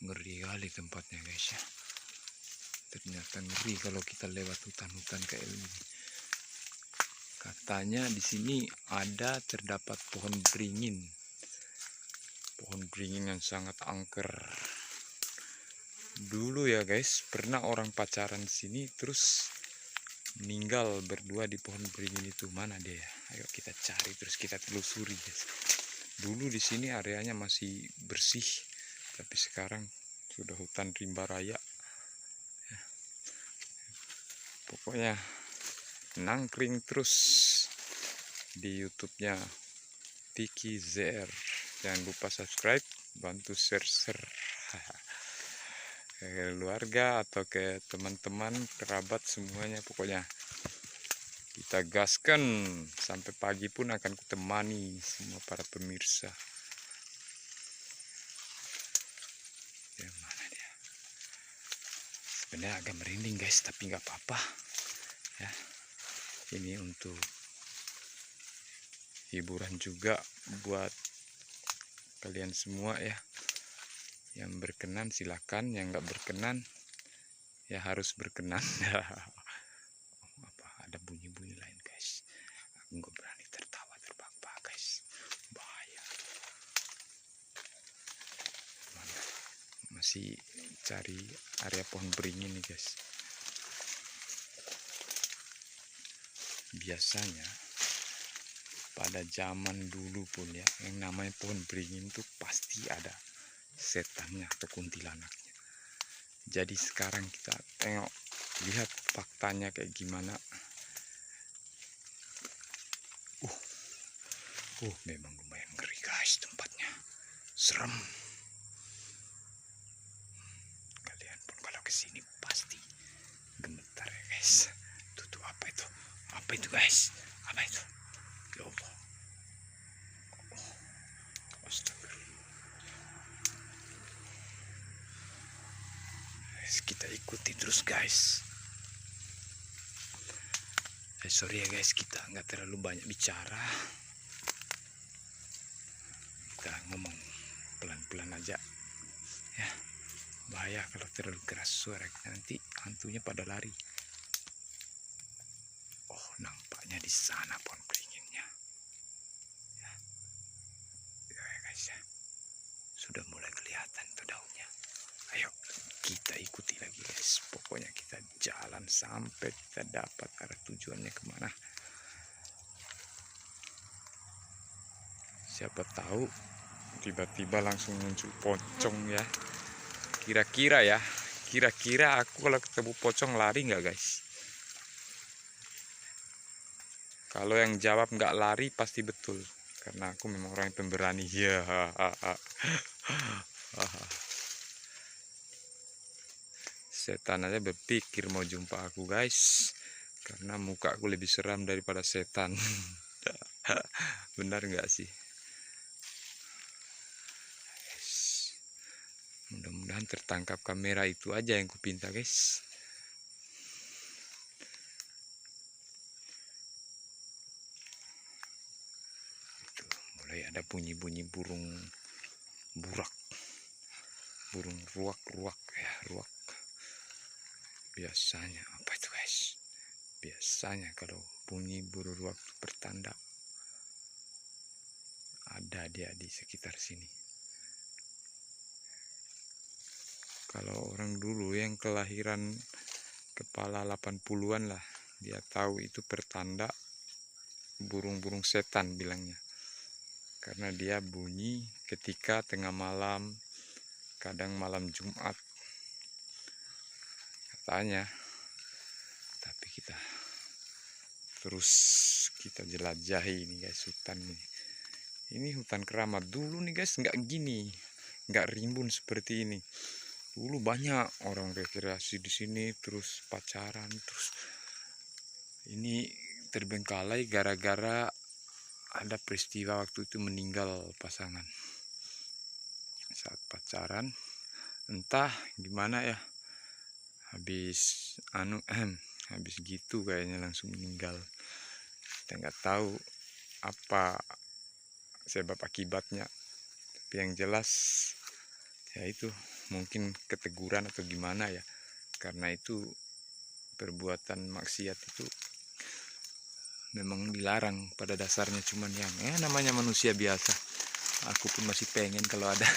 Ngeri kali tempatnya guys ya. Ternyata ngeri kalau kita lewat hutan-hutan kayak ini. Katanya di sini terdapat pohon beringin. Pohon beringin yang sangat angker. Dulu ya guys, pernah orang pacaran di sini terus meninggal berdua di pohon beringin itu. Mana dia? Ayo kita cari terus kita telusuri guys. Dulu di sini areanya masih bersih, tapi sekarang sudah hutan rimba raya. Pokoknya nangkring terus di YouTube-nya Tiki ZR. Jangan lupa subscribe, bantu share ke keluarga atau ke teman-teman, kerabat semuanya. Pokoknya kita gaskan sampai pagi pun akan kutemani semua para pemirsa. Ya, mana dia? Sebenarnya agak merinding guys, tapi nggak apa-apa ya. Ini untuk hiburan juga buat kalian semua ya. Yang berkenan silakan, yang nggak berkenan ya harus berkenan. Apa ada bunyi-bunyi lain guys? Aku nggak berani tertawa terbahak-bahak guys, bahaya. Mana? Masih cari area pohon beringin nih guys. Biasanya pada zaman dulu pun ya, yang namanya pohon beringin itu pasti ada setannya atau kuntilanaknya. Jadi sekarang kita tengok, lihat faktanya kayak gimana. Memang lumayan ngeri guys tempatnya, serem. Kalian pun kalau kesini pasti gemetar ya guys. Tuh apa itu? Apa itu guys? Apa itu? Ya Allah. Kita ikuti terus guys. Sorry ya guys, kita nggak terlalu banyak bicara. Kita ngomong pelan-pelan aja ya. Bahaya kalau terlalu keras suara, nanti hantunya pada lari. Oh, nampaknya di sana pohon beringinnya ya. Ya guys ya, sudah mulai kelihatan tuh daunnya. Ayo kita ikuti lagi guys. Pokoknya kita jalan sampai kita dapat arah tujuannya kemana. Siapa tahu tiba-tiba langsung muncul pocong ya. Kira-kira aku kalau ketemu pocong lari nggak guys? Kalau yang jawab nggak lari pasti betul, karena aku memang orang yang pemberani ya. Setan aja berpikir mau jumpa aku guys, karena muka aku lebih seram daripada setan. Benar nggak sih? Mudah-mudahan tertangkap kamera itu aja yang kupinta guys. Itu mulai ada bunyi-bunyi burung ruak ya, ruak. Biasanya apa itu guys? Biasanya kalau bunyi burung ruak itu pertanda ada dia di sekitar sini. Kalau orang dulu yang kelahiran kepala 80-an lah, dia tahu itu pertanda burung-burung setan bilangnya. Karena dia bunyi ketika tengah malam, kadang malam Jumat katanya. Tapi kita terus kita jelajahi ini guys, hutan ini hutan keramat. Dulu nih guys nggak gini, nggak rimbun seperti ini. Dulu banyak orang rekreasi di sini, terus pacaran, terus ini terbengkalai gara-gara ada peristiwa waktu itu meninggal pasangan saat pacaran. Entah gimana ya, habis habis gitu kayaknya langsung meninggal. Kita nggak tahu apa sebab akibatnya, tapi yang jelas ya itu mungkin keteguran atau gimana ya, karena itu perbuatan maksiat itu memang dilarang pada dasarnya. Cuman yang namanya manusia biasa, aku pun masih pengen kalau ada.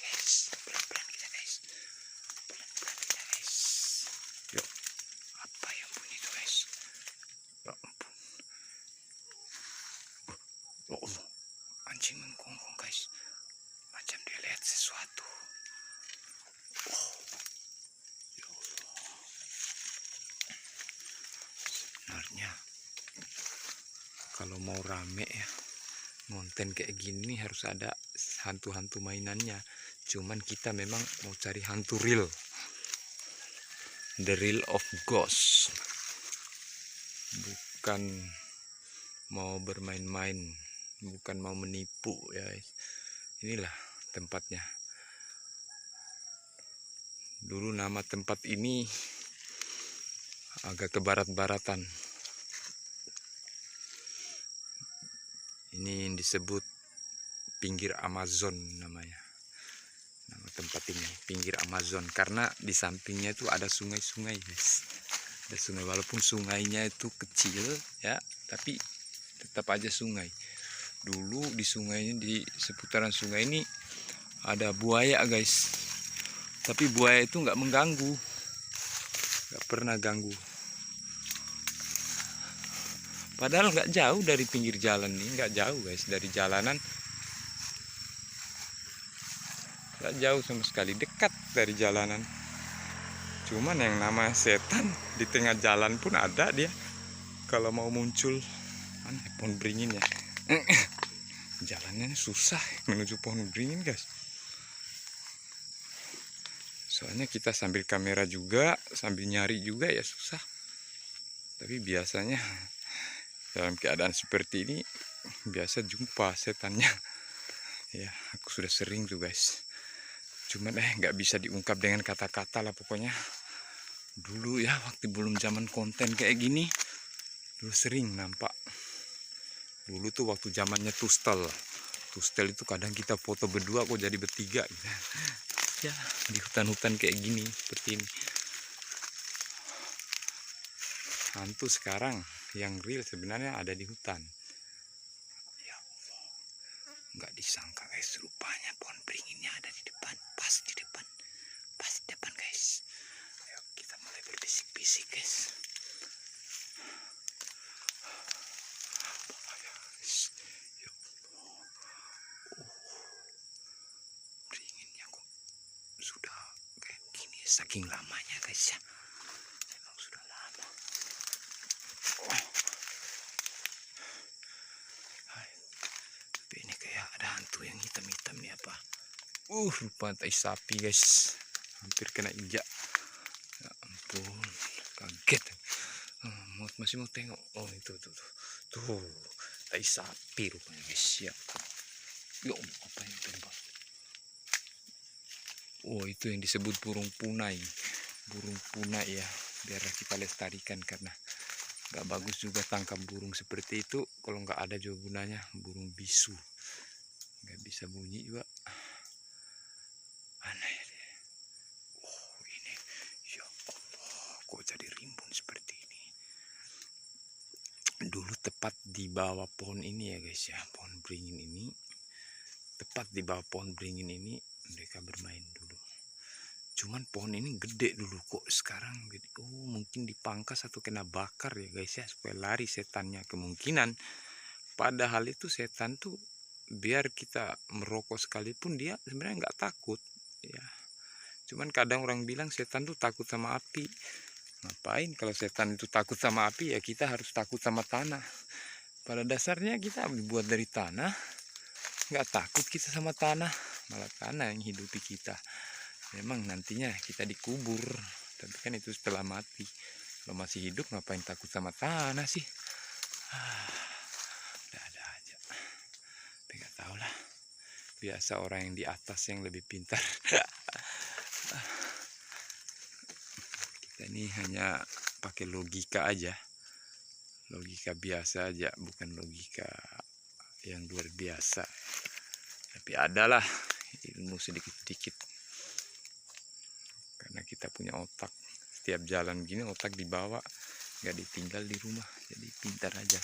Guys, pelan-pelan kita guys, pelan-pelan kita guys. Yuk, apa yang bunyi itu guys? Ya ampun, ya Allah, anjing menggonggong guys, macam dia lihat sesuatu. Oh, ya Allah, sebenarnya kalau mau rame ya, konten kayak gini harus ada hantu-hantu mainannya. Cuman kita memang mau cari hantu real, the real of ghost, bukan mau bermain-main, bukan mau menipu ya. Inilah tempatnya. Dulu nama tempat ini agak ke barat-baratan. Ini yang disebut pinggir Amazon namanya. Nama tempat ini pinggir Amazon karena di sampingnya itu ada sungai-sungai guys. Ada sungai, walaupun sungainya itu kecil ya, tapi tetap aja sungai. Dulu di sungai ini, di seputaran sungai ini ada buaya guys, tapi buaya itu nggak mengganggu, nggak pernah ganggu. Padahal nggak jauh dari pinggir jalan nih, nggak jauh guys dari jalanan, nggak jauh sama sekali, dekat dari jalanan. Cuman yang nama setan di tengah jalan pun ada dia. Kalau mau muncul, mana pohon beringin ya? Jalannya susah menuju pohon beringin guys. Soalnya kita sambil kamera juga, sambil nyari juga ya susah. Tapi biasanya dalam keadaan seperti ini biasa jumpa setannya. Ya, aku sudah sering tuh guys. Cuman nggak bisa diungkap dengan kata-kata lah pokoknya. Dulu ya waktu belum zaman konten kayak gini, dulu sering nampak. Dulu tuh waktu zamannya Tustel. Tustel itu kadang kita foto berdua kok jadi bertiga gitu. Ya, di hutan-hutan kayak gini seperti ini. Hantu sekarang yang real sebenarnya ada di hutan. Ya Allah, nggak disangka guys, rupanya pohon beringinnya ada di depan, pas di depan guys. Ayo kita mulai berbisik-bisik guys. Ya Allah, beringinnya kok sudah kayak gini, saking lamanya guys ya. Memang sudah lama. Tapi ini kayak ada hantu yang hitam-hitam nih apa? Rupa tai sapi guys, hampir kena injak. Ya ampun, kaget. Masih mau tengok. Oh itu tuh tai sapi rupanya guys ya. Ya apa yang tembak? Oh itu yang disebut burung punai. Burung punai ya, biar kita lestarikan karena nggak bagus juga tangkap burung seperti itu kalau nggak ada juga gunanya. Burung bisu nggak bisa bunyi juga. Mana ya dia? Oh ini, ya Allah, kok jadi rimbun seperti ini. Dulu tepat di bawah pohon ini ya guys ya, pohon beringin ini, tepat di bawah pohon beringin ini mereka bermain dulu. Cuman pohon ini gede dulu, kok sekarang gede. Mungkin dipangkas atau kena bakar ya guys ya, supaya lari setannya kemungkinan. Padahal itu setan tuh biar kita merokok sekalipun dia sebenarnya nggak takut ya. Cuman kadang orang bilang setan tuh takut sama api. Ngapain kalau setan itu takut sama api, ya kita harus takut sama tanah. Pada dasarnya kita dibuat dari tanah, nggak takut kita sama tanah, malah tanah yang hidupi kita. Memang nantinya kita dikubur, tapi kan itu setelah mati. Kalau masih hidup ngapain takut sama tanah sih? Ada aja. Tapi nggak tahu lah. Biasa orang yang di atas yang lebih pintar. Kita ini hanya pakai logika aja. Logika biasa aja, bukan logika yang luar biasa. Tapi adalah ilmu sedikit-sedikit, karena kita punya otak. Setiap jalan gini otak dibawa, nggak ditinggal di rumah, jadi pintar aja.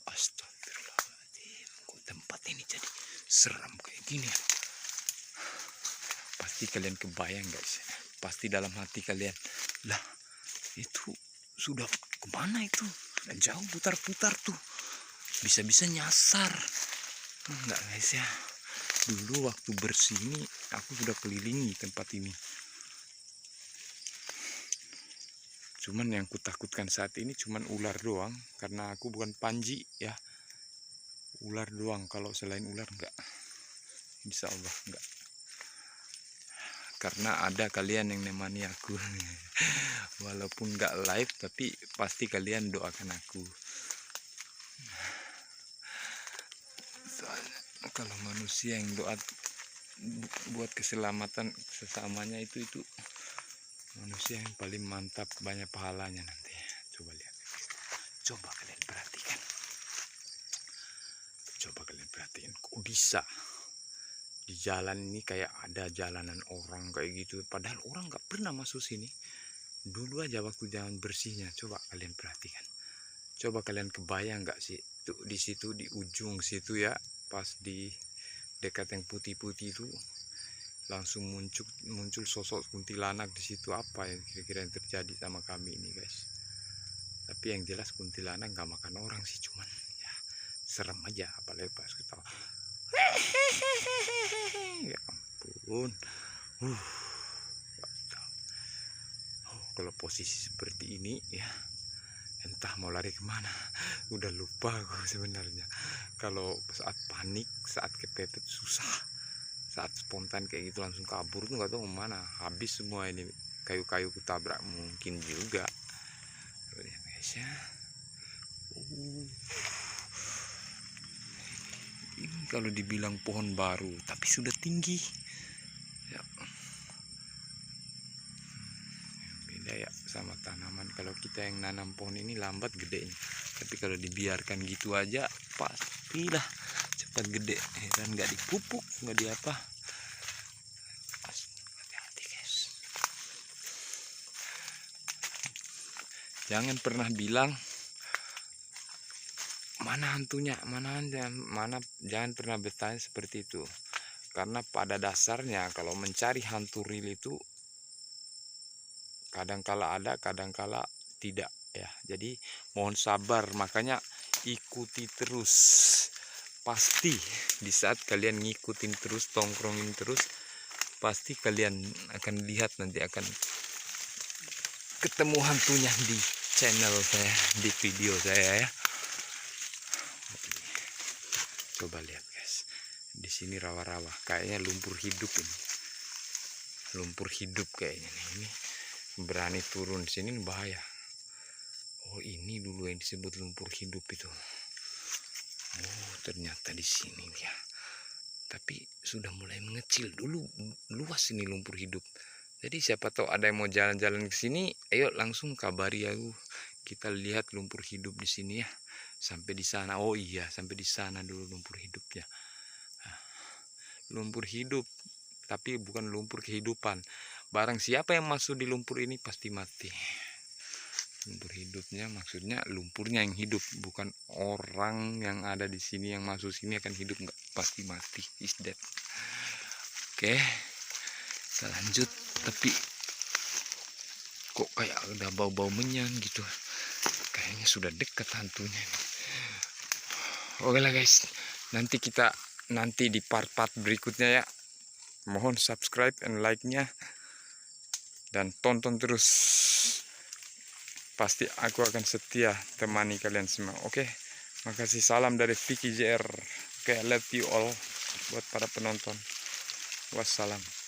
Astagfirullahaladzim, kok tempat ini jadi seram kayak gini? Pasti kalian kebayang guys, pasti dalam hati kalian, lah itu sudah kemana itu? Sudah jauh putar-putar tuh, bisa-bisa nyasar. Enggak guys ya, dulu waktu bersih ini aku sudah kelilingi tempat ini. Cuman yang kutakutkan saat ini cuman ular doang, karena aku bukan Panji ya. Ular doang, kalau selain ular enggak. Insya Allah enggak. Karena ada kalian yang nemani aku. Walaupun enggak live, tapi pasti kalian doakan aku. Soalnya kalau manusia yang doa buat keselamatan sesamanya itu manusia yang paling mantap, banyak pahalanya nanti. Coba lihat, coba kalian perhatikan, kok bisa di jalan ini kayak ada jalanan orang kayak gitu, padahal orang nggak pernah masuk sini. Dulu aja waktu jalan bersihnya, coba kalian perhatikan, coba kalian kebayang nggak sih tuh di situ, di ujung situ ya, pas di dekat yang putih-putih itu langsung muncul sosok kuntilanak di situ. Apa yang kira-kira yang terjadi sama kami ini guys? Tapi yang jelas kuntilanak nggak makan orang sih, cuman ya serem aja, apalagi pas ketawa. Ya ampun. Kalau posisi seperti ini ya, entah mau lari kemana, udah lupa aku sebenarnya. Kalau saat panik, saat kepepet susah, saat spontan kayak gitu langsung kabur tuh nggak tahu kemana, habis semua ini kayu-kayu kutabrak mungkin juga. Lihat guys ya, ini kalau dibilang pohon baru tapi sudah tinggi ya. Beda ya sama tanaman, kalau kita yang nanam pohon ini lambat gedenya, tapi kalau dibiarkan gitu aja pastilah cepat gede dan nggak dipupuk, nggak diapa. Hati-hati guys, jangan pernah bilang mana hantunya, jangan pernah bertanya seperti itu, karena pada dasarnya kalau mencari hantu real itu kadangkala ada, kadangkala tidak ya. Jadi mohon sabar, makanya ikuti terus. Pasti di saat kalian ngikutin terus, tongkrongin terus, pasti kalian akan lihat nanti akan ketemu hantunya di channel saya, di video saya ya. Coba lihat guys, di sini rawa-rawa, kayaknya lumpur hidup ini. Lumpur hidup kayaknya nih, ini berani turun di sini bahaya. Oh ini dulu yang disebut lumpur hidup itu. Oh ternyata di sini ya. Tapi sudah mulai mengecil, dulu luas ini lumpur hidup. Jadi siapa tahu ada yang mau jalan-jalan ke sini, ayo langsung kabari aku. Kita lihat lumpur hidup di sini ya. Sampai di sana. Oh iya, sampai di sana dulu lumpur hidupnya. Lumpur hidup, tapi bukan lumpur kehidupan. Barang siapa yang masuk di lumpur ini pasti mati. Lumpur hidupnya maksudnya lumpurnya yang hidup, bukan orang yang ada di sini yang masuk sini akan hidup, nggak, pasti mati, is dead. Oke, kita lanjut. Tapi kok kayak udah bau-bau menyan gitu, kayaknya sudah dekat hantunya. Oke lah guys, nanti di part-part berikutnya ya. Mohon subscribe and like-nya dan tonton terus. Pasti aku akan setia temani kalian semua. Oke, makasih, salam dari Vicky JR. Oke, I love you all buat para penonton. Wassalam.